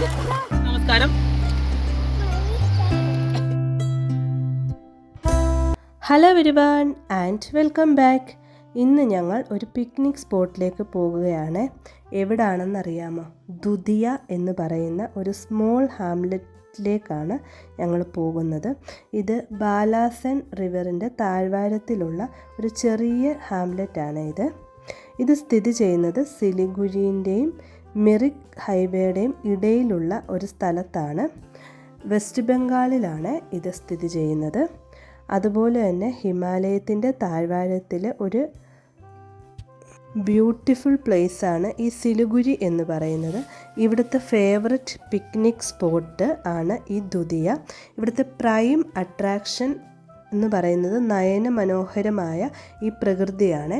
നമസ്കാരം. Hello everyone and welcome back. ഇന്ന് ഞങ്ങൾ ഒരു പിക്നിക് സ്പോട്ടിലേക്ക് പോകുകയാണ്. എവിടാണെന്നറിയാമോ? ദുധിയ എന്ന് പറയുന്ന ഒരു സ്മോൾ ഹാംലെറ്റിലേക്കാണ് ഞങ്ങൾ പോകുന്നത്. ഇത് ബാലാസൻ റിവറിൻ്റെ താഴ്വാരത്തിലുള്ള ഒരു ചെറിയ ഹാംലെറ്റാണ് ഇത് സ്ഥിതി ചെയ്യുന്നത് സിലിഗുരിൻ്റെയും മിറിക് ഹൈവേയുടെയും ഇടയിലുള്ള ഒരു സ്ഥലത്താണ്. വെസ്റ്റ് ബംഗാളിലാണ് ഇത് സ്ഥിതി ചെയ്യുന്നത്. അതുപോലെ തന്നെ ഹിമാലയത്തിൻ്റെ താഴ്വാരത്തിൽ ഒരു ബ്യൂട്ടിഫുൾ പ്ലേസാണ് ഈ സിലിഗുരി എന്ന് പറയുന്നത്. ഇവിടുത്തെ ഫേവററ്റ് പിക്നിക് സ്പോട്ട് ആണ് ഈ ദുധിയ. ഇവിടുത്തെ പ്രൈം അട്രാക്ഷൻ എന്ന് പറയുന്നത് നയന മനോഹരമായ ഈ പ്രകൃതിയാണ്.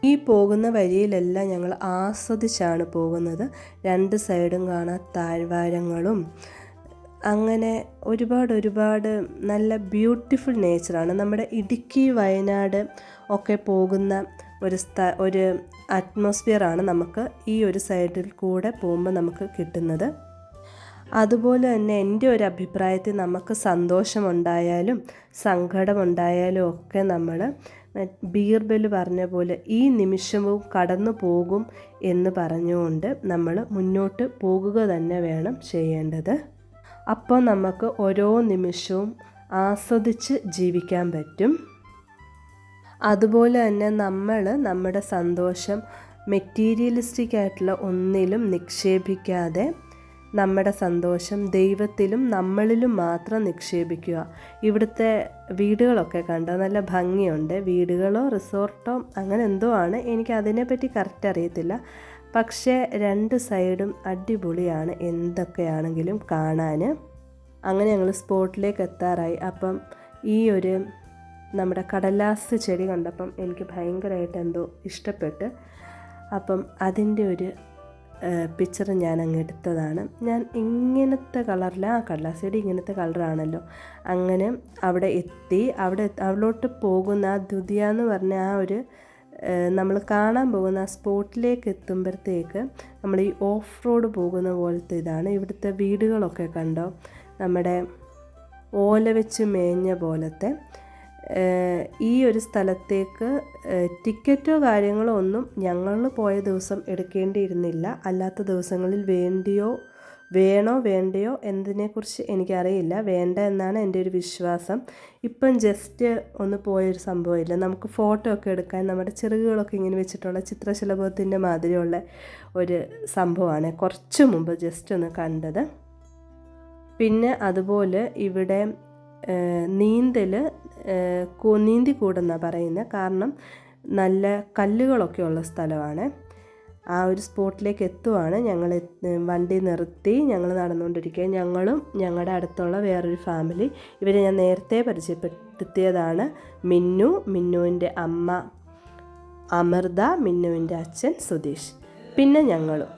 ഈ പോകുന്ന വഴിയിലെല്ലാം ഞങ്ങൾ ആസ്വദിച്ചാണ് പോകുന്നത്. രണ്ട് സൈഡും കാണാൻ താഴ്വാരങ്ങളും അങ്ങനെ ഒരുപാട് നല്ല ബ്യൂട്ടിഫുൾ നേച്ചറാണ്. നമ്മുടെ ഇടുക്കി വയനാട് ഒക്കെ പോകുന്ന ഒരു അറ്റ്മോസ്ഫിയറാണ് നമുക്ക് ഈ ഒരു സൈഡിൽ കൂടെ പോകുമ്പോൾ നമുക്ക് കിട്ടുന്നത്. അതുപോലെ തന്നെ എൻ്റെ ഒരു അഭിപ്രായത്തിൽ നമുക്ക് സന്തോഷമുണ്ടായാലും സങ്കടമുണ്ടായാലും ഒക്കെ നമ്മൾ ബീർബൽ പറഞ്ഞ പോലെ ഈ നിമിഷവും കടന്നു പോകും എന്ന് പറഞ്ഞുകൊണ്ട് നമ്മൾ മുന്നോട്ട് പോകുക തന്നെ വേണം ചെയ്യേണ്ടത്. അപ്പോൾ നമുക്ക് ഓരോ നിമിഷവും ആസ്വദിച്ച് ജീവിക്കാൻ പറ്റും. അതുപോലെ തന്നെ നമ്മൾ നമ്മുടെ സന്തോഷം മെറ്റീരിയലിസ്റ്റിക് ആയിട്ടുള്ള ഒന്നിലും നിക്ഷേപിക്കാതെ നമ്മുടെ സന്തോഷം ദൈവത്തിലും നമ്മളിലും മാത്രം നിക്ഷേപിക്കുക. ഇവിടുത്തെ വീടുകളൊക്കെ കണ്ടോ, നല്ല ഭംഗിയുണ്ട്. വീടുകളോ റിസോർട്ടോ അങ്ങനെ എന്തോ ആണ്, എനിക്ക് അതിനെപ്പറ്റി കറക്റ്റ് അറിയത്തില്ല. പക്ഷേ രണ്ട് സൈഡും അടിപൊളിയാണ് എന്തൊക്കെയാണെങ്കിലും കാണാൻ. അങ്ങനെ ഞങ്ങൾ സ്പോട്ടിലേക്ക് എത്താറായി. അപ്പം ഈ ഒരു നമ്മുടെ കടലാസ് ചെടി കണ്ടപ്പം എനിക്ക് ഭയങ്കരമായിട്ട് എന്തോ ഇഷ്ടപ്പെട്ട്. അപ്പം അതിൻ്റെ ഒരു പിക്ചർ ഞാൻ അങ്ങ് എടുത്തതാണ്. ഞാൻ ഇങ്ങനത്തെ കളറിൽ കടലാസ് ചെടി ഇങ്ങനത്തെ കളറാണല്ലോ. അങ്ങനെ അവിടെ എത്തി. അവിടോട്ട് പോകുന്ന ആ ദുധിയ എന്ന് പറഞ്ഞ ആ ഒരു നമ്മൾ കാണാൻ പോകുന്ന ആ സ്പോട്ടിലേക്ക് എത്തുമ്പോഴത്തേക്ക് നമ്മൾ ഈ ഓഫ് റോഡ് പോകുന്ന പോലത്തെ ഇതാണ്. ഇവിടുത്തെ വീടുകളൊക്കെ കണ്ടോ, നമ്മുടെ ഓല വെച്ച് മേഞ്ഞ പോലത്തെ. ഈ ഒരു സ്ഥലത്തേക്ക് ടിക്കറ്റോ കാര്യങ്ങളോ ഒന്നും ഞങ്ങൾ പോയ ദിവസം എടുക്കേണ്ടിയിരുന്നില്ല. അല്ലാത്ത ദിവസങ്ങളിൽ വേണോ വേണ്ടയോ എന്നതിനെക്കുറിച്ച് എനിക്കറിയില്ല. വേണ്ട എന്നാണ് എൻ്റെ ഒരു വിശ്വാസം. ഇപ്പം ജസ്റ്റ് ഒന്ന് പോയൊരു സംഭവമില്ല. നമുക്ക് ഫോട്ടോ ഒക്കെ എടുക്കാൻ നമ്മുടെ ചിറകുകളൊക്കെ ഇങ്ങനെ വെച്ചിട്ടുള്ള ചിത്രശലഭത്തിൻ്റെ മാതിരിയുള്ള ഒരു സംഭവമാണ് കുറച്ച് മുമ്പ് ജസ്റ്റ് ഒന്ന് കണ്ടത്. പിന്നെ അതുപോലെ ഇവിടെ നീന്തിക്കൂടെന്നാണ് പറയുന്നത്. കാരണം നല്ല കല്ലുകളൊക്കെ ഉള്ള സ്ഥലമാണ്. ആ ഒരു സ്പോട്ടിലേക്ക് എത്തുവാണ്. ഞങ്ങൾ വണ്ടി നിർത്തി ഞങ്ങൾ നടന്നുകൊണ്ടിരിക്കുക. ഞങ്ങളും ഞങ്ങളുടെ അടുത്തുള്ള വേറൊരു ഫാമിലി, ഇവരെ ഞാൻ നേരത്തെ പരിചയപ്പെടുത്തിയതാണ്. മിന്നുവിൻ്റെ അമ്മ അമൃത, മിന്നുവിൻ്റെ അച്ഛൻ സുധീഷ്, പിന്നെ ഞങ്ങളും.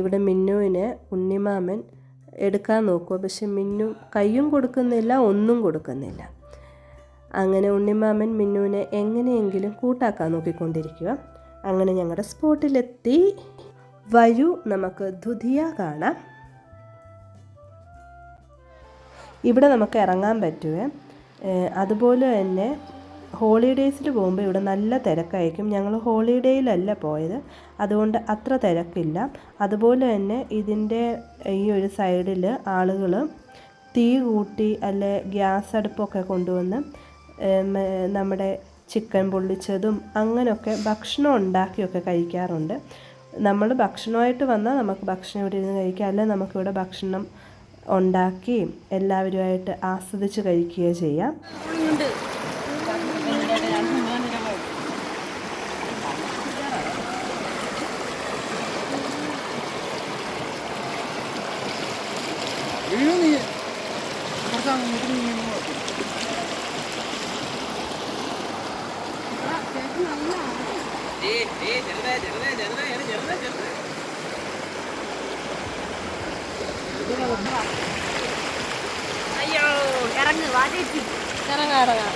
ഇവിടെ മിന്നുവിന് ഉണ്ണിമാമൻ എടുക്കാൻ നോക്കുക, പക്ഷെ മിന്നു കയ്യും കൊടുക്കുന്നില്ല, ഒന്നും കൊടുക്കുന്നില്ല. അങ്ങനെ ഉണ്ണിമാമൻ മിന്നുവിനെ എങ്ങനെയെങ്കിലും കൂട്ടാക്കാൻ നോക്കിക്കൊണ്ടിരിക്കുക. അങ്ങനെ ഞങ്ങളുടെ സ്പോട്ടിലെത്തി. വരൂ നമുക്ക് ദുധിയ കാണാം. ഇവിടെ നമുക്ക് ഇറങ്ങാൻ പറ്റുമേ. അതുപോലെ തന്നെ ഹോളിഡേയ്സിൽ പോകുമ്പോൾ ഇവിടെ നല്ല തിരക്കായിരിക്കും. ഞങ്ങൾ ഹോളിഡേയിലല്ല പോയത്, അതുകൊണ്ട് അത്ര തിരക്കില്ല. അതുപോലെ തന്നെ ഇതിൻ്റെ ഈ ഒരു സൈഡിൽ ആളുകൾ തീ കൂട്ടി അല്ലെ ഗ്യാസ് അടുപ്പൊക്കെ കൊണ്ടുവന്ന് നമ്മുടെ ചിക്കൻ പൊള്ളിച്ചതും അങ്ങനെയൊക്കെ ഭക്ഷണം ഉണ്ടാക്കിയൊക്കെ കഴിക്കാറുണ്ട്. നമ്മൾ ഭക്ഷണമായിട്ട് വന്നാൽ നമുക്ക് ഭക്ഷണം ഇവിടെ ഇരുന്ന് കഴിക്കാം, അല്ലെ നമുക്കിവിടെ ഭക്ഷണം ഉണ്ടാക്കി എല്ലാവരുമായിട്ട് ആസ്വദിച്ച് കഴിക്കുകയോ ചെയ്യാം. അയ്യോ ഇറങ്ങ് വാടേച്ചി ഇറങ്ങാം.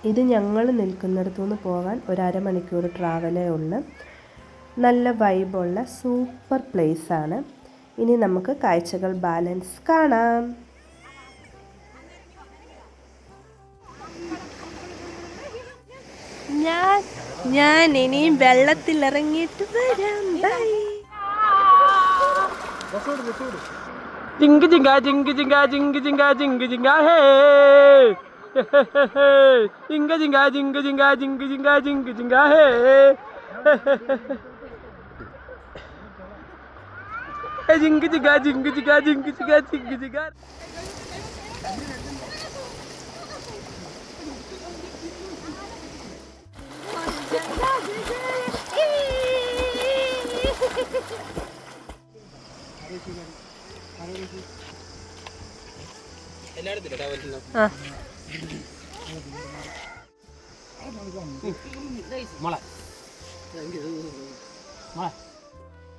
ഇത് ഞങ്ങൾ നിൽക്കുന്നിടത്തു നിന്ന് പോകാൻ ഒരു അരമണിക്കൂർ ട്രാവലേ ഉള്ളു. നല്ല വൈബുള്ള സൂപ്പർ പ്ലേസാണ്. ഇനി നമുക്ക് കാഴ്ചകൾ ബാലൻസ് കാണാം. ഞാൻ ഇനിയും വെള്ളത്തിൽ ഇറങ്ങിയിട്ട് വരാം. ബൈ. ജിങ്ക് ജിങ്ക ജിങ്ക് ജിങ്ക ജിങ്ക് ജിങ്ക ജിങ്ക് ജിങ്ക ഹേ ജിങ്ക ജിങ്ക ജിങ്ക് ജിങ്ക ജിങ്ക് ജിങ്ക ജിങ്ക് ജിങ്ക ഹേ ജിങ്ക് ജിങ്ക ജിങ്ക് ജിങ്ക ജിങ്ക് ജിങ്ക ജിങ്ക് ജിങ്ക.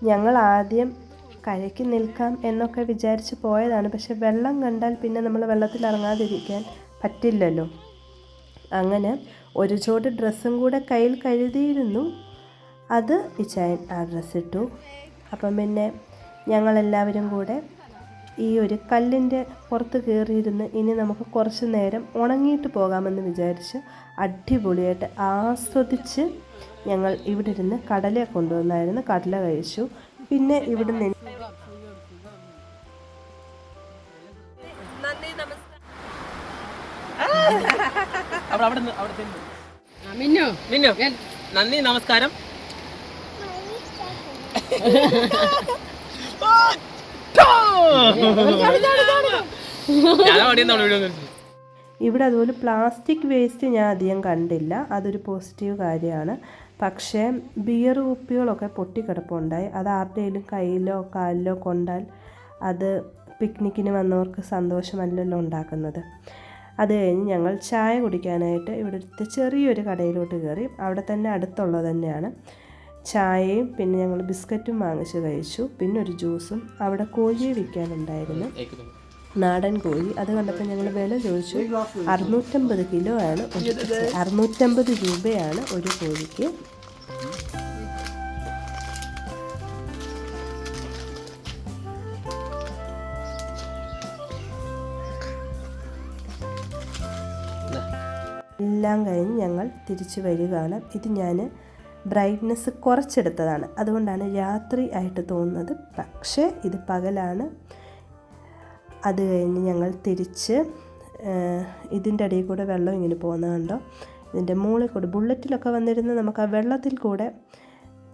ഞങ്ങൾ ആദ്യം കരയ്ക്ക് നിൽക്കാം എന്നൊക്കെ വിചാരിച്ച് പോയതാണ്. പക്ഷെ വെള്ളം കണ്ടാൽ പിന്നെ നമ്മൾ വെള്ളത്തിൽ ഇറങ്ങാതിരിക്കാൻ പറ്റില്ലല്ലോ. അങ്ങനെ ഒരു ജോഡി ഡ്രസ്സും കൂടെ കയ്യിൽ കരുതിയിരുന്നു. അത് ഇച്ചായൻ ആ ഡ്രസ്സ് ഇട്ടു. അപ്പം പിന്നെ ഞങ്ങളെല്ലാവരും കൂടെ ഈ ഒരു കല്ലിൻ്റെ പുറത്ത് കയറിയിരുന്ന് ഇനി നമുക്ക് കുറച്ച് നേരം ഉണങ്ങിയിട്ട് പോകാമെന്ന് വിചാരിച്ച് അടിപൊളിയായിട്ട് ആസ്വദിച്ച് ഞങ്ങൾ ഇവിടെ ഇരുന്ന് കടല കൊണ്ടുവന്നായിരുന്നു. കടല കഴിച്ചു. പിന്നെ ഇവിടെ നിന്ന് നന്ദി നമസ്കാരം. ഇവിടെ അതുപോലെ പ്ലാസ്റ്റിക് വേസ്റ്റ് ഞാൻ അധികം കണ്ടില്ല. അതൊരു പോസിറ്റീവ് കാര്യമാണ്. പക്ഷേ ബിയർ കുപ്പികളൊക്കെ പൊട്ടിക്കിടപ്പുണ്ടായി. അത് ആരുടെയും കയ്യിലോ കാലിലോ കൊണ്ടാൽ അത് പിക്നിക്കിന് വന്നവർക്ക് സന്തോഷമല്ലല്ലോ ഉണ്ടാക്കുന്നത്. അത് കഴിഞ്ഞ് ഞങ്ങൾ ചായ കുടിക്കാനായിട്ട് ഇവിടുത്തെ ചെറിയൊരു കടയിലോട്ട് കയറി. അവിടെ തന്നെ അടുത്തുള്ളത് തന്നെയാണ്. ചായയും പിന്നെ ഞങ്ങൾ ബിസ്ക്കറ്റും വാങ്ങിച്ച് കഴിച്ചു. പിന്നെ ഒരു ജ്യൂസും. അവിടെ കോഴിയെ വിൽക്കാനുണ്ടായിരുന്നു, നാടൻ കോഴി. അത് കണ്ടപ്പോൾ ഞങ്ങൾ വില ചോദിച്ചു. 650 കിലോ ആണ്, 650 രൂപയാണ് ഒരു കോഴിക്ക്. എല്ലാം കഴിഞ്ഞ് ഞങ്ങൾ തിരിച്ചു വരികയാണ്. ഇത് ഞാൻ ബ്രൈറ്റ്നെസ് കുറച്ചെടുത്തതാണ്, അതുകൊണ്ടാണ് രാത്രി ആയിട്ട് തോന്നുന്നത്. പക്ഷേ ഇത് പകലാണ്. അത് കഴിഞ്ഞ് ഞങ്ങൾ തിരിച്ച് ഇതിൻ്റെ അടിയിൽ കൂടെ വെള്ളം ഇങ്ങനെ പോകുന്നത് കണ്ടോ. ഇതിൻ്റെ മുകളിൽ കൂടെ ബുള്ളറ്റിലൊക്കെ വന്നിരുന്ന് നമുക്ക് ആ വെള്ളത്തിൽ കൂടെ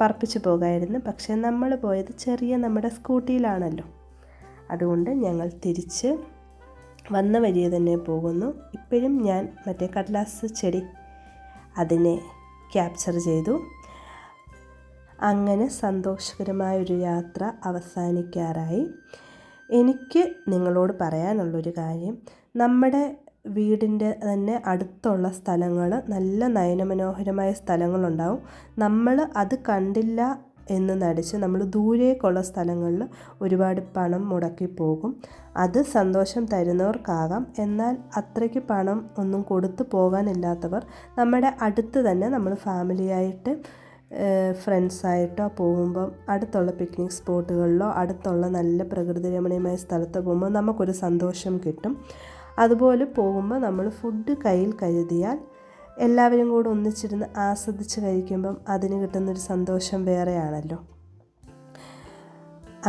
പറപ്പിച്ച് പോകാമായിരുന്നു. പക്ഷേ നമ്മൾ പോയത് ചെറിയ നമ്മുടെ സ്കൂട്ടിയിലാണല്ലോ. അതുകൊണ്ട് ഞങ്ങൾ തിരിച്ച് വന്ന വഴിയെ തന്നെ പോകുന്നു. ഇപ്പോഴും ഞാൻ മറ്റേ കടലാസ് ചെടി അതിനെ ക്യാപ്ചർ ചെയ്തു. അങ്ങനെ സന്തോഷകരമായൊരു യാത്ര അവസാനിക്കാറായി. എനിക്ക് നിങ്ങളോട് പറയാനുള്ളൊരു കാര്യം, നമ്മുടെ വീടിൻ്റെ തന്നെ അടുത്തുള്ള സ്ഥലങ്ങൾ നല്ല നയനമനോഹരമായ സ്ഥലങ്ങളുണ്ടാവും. നമ്മൾ അത് കണ്ടില്ല എന്ന് നടിച്ച് നമ്മൾ ദൂരേക്കുള്ള സ്ഥലങ്ങളിൽ ഒരുപാട് പണം മുടക്കി പോകും. അത് സന്തോഷം തരുന്നവർക്കാകാം. എന്നാൽ അത്രയ്ക്ക് പണം ഒന്നും കൊടുത്തു പോകാനില്ലാത്തവർ നമ്മുടെ അടുത്ത് തന്നെ നമ്മൾ ഫാമിലിയായിട്ട് ഫ്രണ്ട്സായിട്ടോ പോകുമ്പം അടുത്തുള്ള പിക്നിക് സ്പോട്ടുകളിലോ അടുത്തുള്ള നല്ല പ്രകൃതി രമണീയമായ സ്ഥലത്ത് പോകുമ്പോൾ നമുക്കൊരു സന്തോഷം കിട്ടും. അതുപോലെ പോകുമ്പോൾ നമ്മൾ ഫുഡ് കയ്യിൽ കരുതിയാൽ എല്ലാവരും കൂടെ ഒന്നിച്ചിരുന്ന് ആസ്വദിച്ച് കഴിക്കുമ്പം അതിന് കിട്ടുന്നൊരു സന്തോഷം വേറെയാണല്ലോ.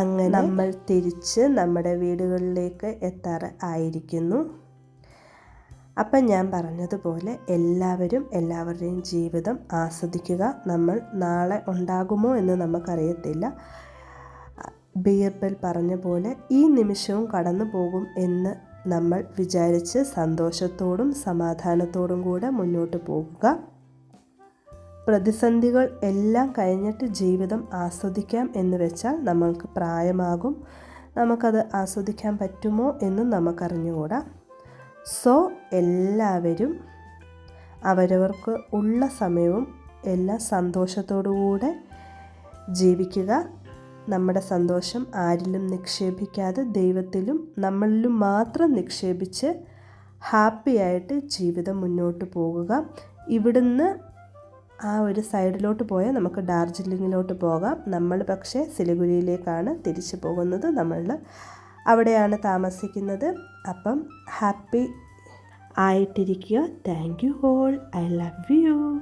അങ്ങനെ നമ്മൾ തിരിച്ച് നമ്മുടെ വീടുകളിലേക്ക് ആയിരിക്കുന്നു. അപ്പം ഞാൻ പറഞ്ഞതുപോലെ എല്ലാവരും എല്ലാവരുടെയും ജീവിതം ആസ്വദിക്കുക. നമ്മൾ നാളെ ഉണ്ടാകുമോ എന്ന് നമുക്കറിയത്തില്ല. ബീർബൽ പറഞ്ഞ പോലെ ഈ നിമിഷവും കടന്നു പോകും എന്ന് നമ്മൾ വിചാരിച്ച് സന്തോഷത്തോടും സമാധാനത്തോടും കൂടെ മുന്നോട്ട് പോകുക. പ്രതിസന്ധികൾ എല്ലാം കഴിഞ്ഞിട്ട് ജീവിതം ആസ്വദിക്കാം എന്ന് വെച്ചാൽ നമ്മൾക്ക് പ്രായമാകും. നമുക്കത് ആസ്വദിക്കാൻ പറ്റുമോ എന്നും നമുക്കറിഞ്ഞുകൂടാ. സോ എല്ലാവരും അവരവർക്ക് ഉള്ള സമയവും എല്ലാം സന്തോഷത്തോടുകൂടെ ജീവിക്കുക. നമ്മുടെ സന്തോഷം ആരിലും നിക്ഷേപിക്കാതെ ദൈവത്തിലും നമ്മളിലും മാത്രം നിക്ഷേപിച്ച് ഹാപ്പിയായിട്ട് ജീവിതം മുന്നോട്ട് പോകുക. ഇവിടുന്ന് ആ ഒരു സൈഡിലോട്ട് പോയാൽ നമുക്ക് ഡാർജിലിങ്ങിലോട്ട് പോകാം. നമ്മൾ പക്ഷേ സിലിഗുരിയിലേക്കാണ് തിരിച്ചു പോകുന്നത്. നമ്മൾ അവിടെയാണ് താമസിക്കുന്നത്. അപ്പം ഹാപ്പി ആയിട്ടിരിക്കുക. Thank you all. I love you.